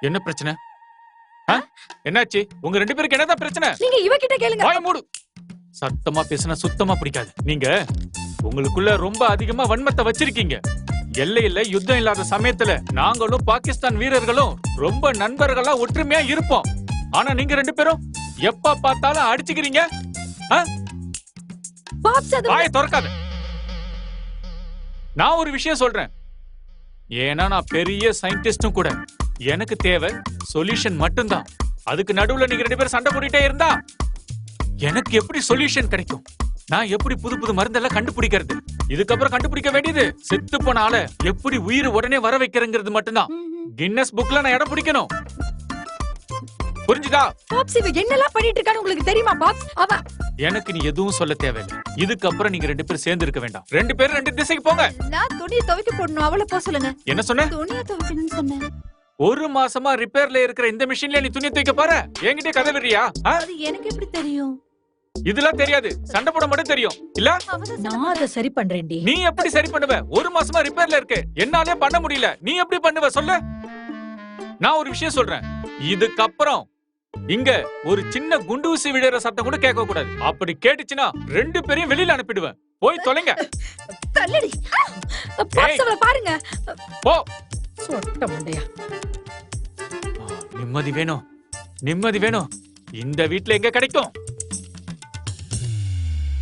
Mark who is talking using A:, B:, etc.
A: என்ன பிரச்சனை? என்னாச்சு? உங்க ரெண்டு பேருக்கு என்னதான் பிரச்சனை?
B: நீங்க இவகிட்ட கேளுங்க.
A: வாய மூடு. சத்தமா பேசினா சுத்தமா பிடிக்காது. நீங்க உங்களுக்குள்ள ரொம்ப அதிகமா வன்மத்தை வச்சிருக்கீங்க. எல்லையில யுத்தம் இல்லாத சமயத்துல நாங்களும் பாகிஸ்தான் வீரர்களும் ரொம்ப நண்பர்களா ஒற்றுமையா இருப்போம். ஆனா நீங்க ரெண்டு பேரும் எப்ப பார்த்தாலும் அடிச்சுக்கிறீங்க. வாயை திறக்காத. நான் ஒரு விஷயம் சொல்றேன். ஏன்னா நான் பெரிய சயின்டிஸ்டும் கூட. எனக்கு தேவை சொல்யூஷன் மட்டும்தான். அதுக்கு நடுவுல நீங்க ரெண்டு பேரும் சண்டை போட்டுட்டே இருந்தா எனக்கு எப்படி சொல்யூஷன் கிடைக்கும்? நான் எப்படி புது புது மருந்தெல்லாம் கண்டுபிடிக்கிறது? இதுக்கப்புறம் கண்டுபிடிக்க வேண்டியது செத்து போன ஆள எப்படி உயிர் உடனே வர வைக்கிறங்கிறது மட்டும்தான். கின்னஸ் புக்ல நான் இடம் பிடிக்கணும். புரிஞ்சுதா?
B: பாப்ஸ் இவ என்னெல்லாம் பண்ணிட்டு இருக்கான்னு உங்களுக்கு தெரியுமா பாப்ஸ்? அவ
A: எனக்கு நீ எதுவும் சொல்ல தேவையில்லை. இதுக்கப்புறம் நீங்க ரெண்டு பேரும் சேர்ந்து இருக்க வேண்டாம். ரெண்டு பேரும் ரெண்டு திசைக்கு போங்க.
B: நான் துணியை துவைக்க போடணும். அவளை போக சொல்லுங்க.
A: என்ன சொன்ன?
B: துணியை துவைக்கணும்னு சொன்னேன்.
A: ஒரு மாசமா ரிப்பேர்ல இருக்கிற இந்த மிஷின்ல நீ துணி துவைக்க பாரு. என்கிட்ட கதை விடுறியா?
B: அது எனக்கு எப்படி தெரியும்?
A: இதெல்லாம் தெரியாது. சண்டை போட மட்டும் தெரியும் இல்ல?
B: நான் அதை சரி பண்றேன்டி.
A: நீ எப்படி சரி பண்ணுவ? ஒரு மாசமா ரிப்பேர்ல இருக்கு. என்னாலே பண்ண முடியல. நீ எப்படி பண்ணுவ சொல்லு? நான் ஒரு விஷயம் சொல்றேன். இதுக்கப்புறம் இங்க ஒரு சின்ன குண்டு ஊசி விடுற சத்தம் கூட கேட்க கூடாது. அப்படி கேட்டுச்சுன்னா ரெண்டு பேரையும் வெளியில அனுப்பிடுவேன். போய் தொலைங்க.
B: தள்ளடி. பாப்ஸ் அவளை பாருங்க.
A: போ.
B: சொட்ட முண்டையா.
A: நிம்மதி வேணும். நிம்மதி வேணும். இந்த வீட்ல எங்க கிடைக்கும்?